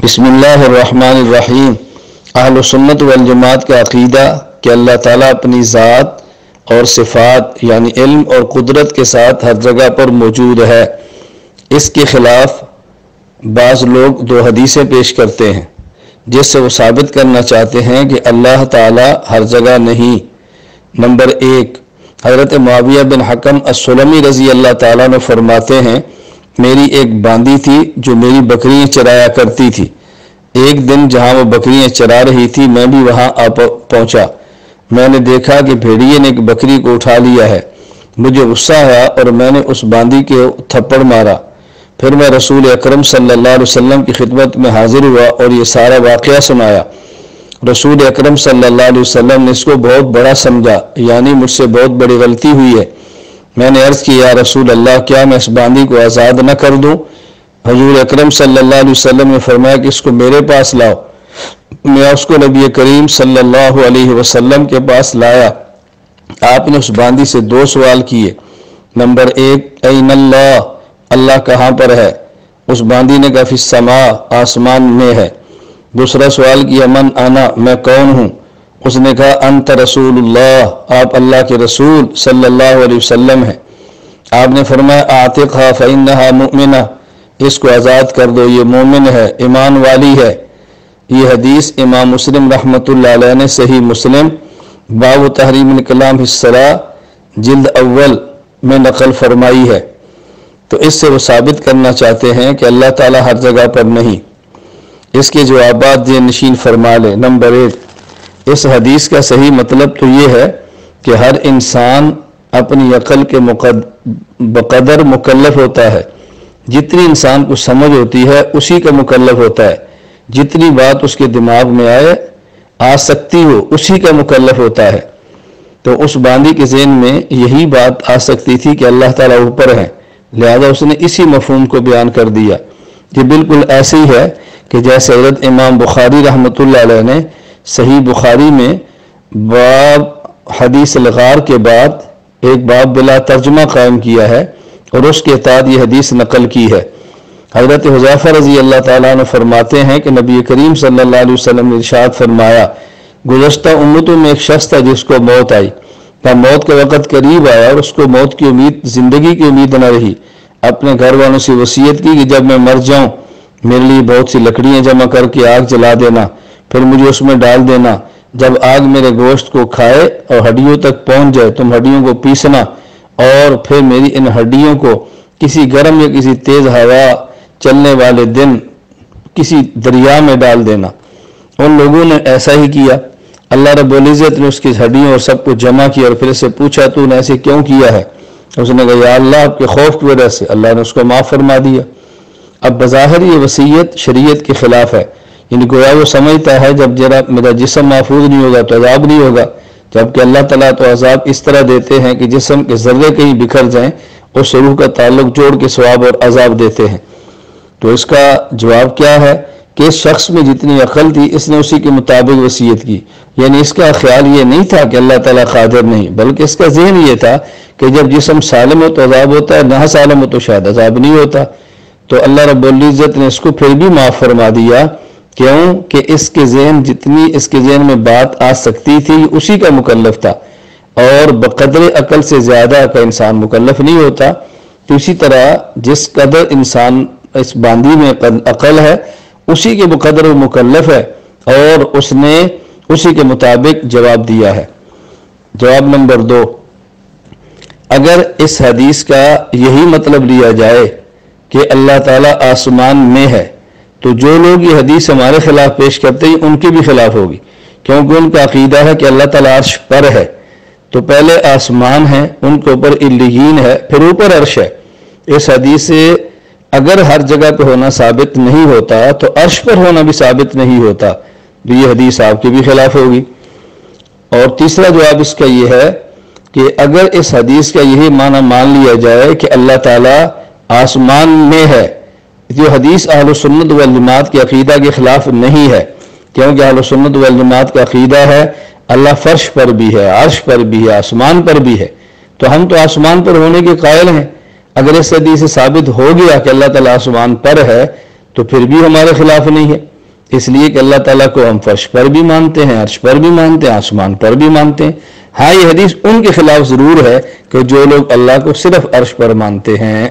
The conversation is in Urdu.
بسم اللہ الرحمن الرحیم۔ اہل سنت والجماعت کا عقیدہ کہ اللہ تعالیٰ اپنی ذات اور صفات یعنی علم اور قدرت کے ساتھ ہر جگہ پر موجود ہے۔ اس کے خلاف بعض لوگ دو حدیثیں پیش کرتے ہیں جس سے وہ ثابت کرنا چاہتے ہیں کہ اللہ تعالیٰ ہر جگہ نہیں۔ نمبر 1، حضرت معاویہ بن حکم السلمی رضی اللہ تعالیٰ نے فرماتے ہیں، میری ایک باندی تھی جو میری بکریاں چرایا کرتی تھی۔ ایک دن جہاں وہ بکریاں چرا رہی تھی میں بھی وہاں پہنچا۔ میں نے دیکھا کہ بھیڑیے نے ایک بکری کو اٹھا لیا ہے۔ مجھے غصہ آیا اور میں نے اس باندی کے تھپڑ مارا۔ پھر میں رسول اکرم صلی اللہ علیہ وسلم کی خدمت میں حاضر ہوا اور یہ سارا واقعہ سنایا۔ رسول اکرم صلی اللہ علیہ وسلم نے اس کو بہت بڑا سمجھا، یعنی مجھ سے بہت بڑی غلطی ہوئی ہے۔ میں نے عرض کی، یا رسول اللہ، کیا میں اس باندی کو آزاد نہ کر دوں؟ حضور اکرم صلی اللہ علیہ وسلم نے فرمایا کہ اس کو میرے پاس لاؤ۔ میں اس کو نبی کریم صلی اللہ علیہ وسلم کے پاس لایا۔ آپ نے اس باندی سے دو سوال کیے۔ نمبر 1، این اللہ، اللہ کہاں پر ہے؟ اس باندی نے کہا فی السماء، آسمان میں ہے۔ دوسرا سوال کیا، من انا، میں کون ہوں؟ اس نے کہا انت رسول اللہ، آپ اللہ کے رسول صلی اللہ علیہ وسلم ہیں۔ آپ نے فرمایا اعتقھا فانھا مؤمنہ، اس کو آزاد کر دو، یہ مومن ہے، ایمان والی ہے۔ یہ حدیث امام مسلم رحمۃ اللہ علیہ نے صحیح مسلم باب تحریم الکلام فی الصلاۃ جلد اول میں نقل فرمائی ہے۔ تو اس سے وہ ثابت کرنا چاہتے ہیں کہ اللہ تعالیٰ ہر جگہ پر نہیں۔ اس کے جوابات یہ نشین فرما لے۔ نمبر 1، اس حدیث کا صحیح مطلب تو یہ ہے کہ ہر انسان اپنی عقل کے بقدر مکلف ہوتا ہے۔ جتنی انسان کو سمجھ ہوتی ہے اسی کا مکلف ہوتا ہے۔ جتنی بات اس کے دماغ میں آ سکتی ہو اسی کا مکلف ہوتا ہے۔ تو اس باندی کے ذہن میں یہی بات آ سکتی تھی کہ اللہ تعالیٰ اوپر ہے، لہذا اس نے اسی مفہوم کو بیان کر دیا۔ یہ بالکل ایسے ہی ہے کہ جیسے حضرت امام بخاری رحمۃ اللہ علیہ نے صحیح بخاری میں باب حدیث الغار کے بعد ایک باب بلا ترجمہ قائم کیا ہے اور اس کے تحت یہ حدیث نقل کی ہے۔ حضرت حذیفہ رضی اللہ تعالیٰ عنہ فرماتے ہیں کہ نبی کریم صلی اللہ علیہ وسلم نے ارشاد فرمایا، گزشتہ امتوں میں ایک شخص تھا جس کو موت آئی، موت کا وقت قریب آیا اور اس کو موت کی امید، زندگی کی امید نہ رہی۔ اپنے گھر والوں سے وصیت کی کہ جب میں مر جاؤں میرے لیے بہت سی لکڑیاں جمع کر کے آگ جلا دینا، پھر مجھے اس میں ڈال دینا۔ جب آگ میرے گوشت کو کھائے اور ہڈیوں تک پہنچ جائے تم ہڈیوں کو پیسنا اور پھر میری ان ہڈیوں کو کسی گرم یا کسی تیز ہوا چلنے والے دن کسی دریا میں ڈال دینا۔ ان لوگوں نے ایسا ہی کیا۔ اللہ رب العزت نے اس کی ہڈیوں اور سب کو جمع کیا اور پھر اسے پوچھا تو نے ایسے کیوں کیا ہے؟ اس نے کہا یا اللہ آپ کے خوف کی وجہ سے۔ اللہ نے اس کو معاف فرما دیا۔ اب بظاہر یہ وصیت شریعت کے خلاف ہے، یعنی گویا وہ سمجھتا ہے جب میرا جسم محفوظ نہیں ہوگا تو عذاب نہیں ہوگا، جبکہ اللہ تعالیٰ تو عذاب اس طرح دیتے ہیں کہ جسم کے ذرے کہیں بکھر جائیں اور روح کا تعلق جوڑ کے ثواب اور عذاب دیتے ہیں۔ تو اس کا جواب کیا ہے کہ اس شخص میں جتنی عقل تھی اس نے اسی کے مطابق وصیت کی، یعنی اس کا خیال یہ نہیں تھا کہ اللہ تعالیٰ قادر نہیں، بلکہ اس کا ذہن یہ تھا کہ جب جسم سالم ہو تو عذاب ہوتا ہے، نہ سالم ہو تو شاید عذاب نہیں ہوتا۔ تو اللہ رب العزت نے اس کو پھر بھی معاف فرما دیا، کیوں کہ اس کے ذہن میں بات آ سکتی تھی اسی کا مکلف تھا، اور بقدر عقل سے زیادہ کا انسان مکلف نہیں ہوتا۔ تو اسی طرح جس قدر انسان اس باندی میں عقل ہے اسی کے بقدر وہ مکلف ہے، اور اس نے اسی کے مطابق جواب دیا ہے۔ جواب نمبر 2، اگر اس حدیث کا یہی مطلب لیا جائے کہ اللہ تعالیٰ آسمان میں ہے تو جو لوگ یہ حدیث ہمارے خلاف پیش کرتے ہیں ان کے بھی خلاف ہوگی، کیونکہ ان کا عقیدہ ہے کہ اللہ تعالیٰ عرش پر ہے۔ تو پہلے آسمان ہے، ان کے اوپر علیین ہے، پھر اوپر عرش ہے۔ اس حدیث سے اگر ہر جگہ پہ ہونا ثابت نہیں ہوتا تو عرش پر ہونا بھی ثابت نہیں ہوتا، تو یہ حدیث آپ کے بھی خلاف ہوگی۔ اور تیسرا جواب اس کا یہ ہے کہ اگر اس حدیث کا یہی معنی مان لیا جائے کہ اللہ تعالیٰ آسمان میں ہے، یہ حدیث اہل سنت والجماعت کے عقیدہ کے خلاف نہیں ہے، کیونکہ اہل سنت والجماعت کا عقیدہ ہے اللہ فرش پر بھی ہے، عرش پر بھی ہے، آسمان پر بھی ہے۔ تو ہم تو آسمان پر ہونے کے قائل ہیں۔ اگر اس حدیث سے ثابت ہو گیا کہ اللہ تعالیٰ آسمان پر ہے تو پھر بھی ہمارے خلاف نہیں ہے۔ اس لیے کہ اللہ تعالیٰ کو ہم فرش پر بھی مانتے ہیں، عرش پر بھی مانتے ہیں، آسمان پر بھی مانتے ہیں۔ ہاں یہ حدیث ان کے خلاف ضرور ہے کہ جو لوگ اللہ کو صرف عرش پر مانتے ہیں۔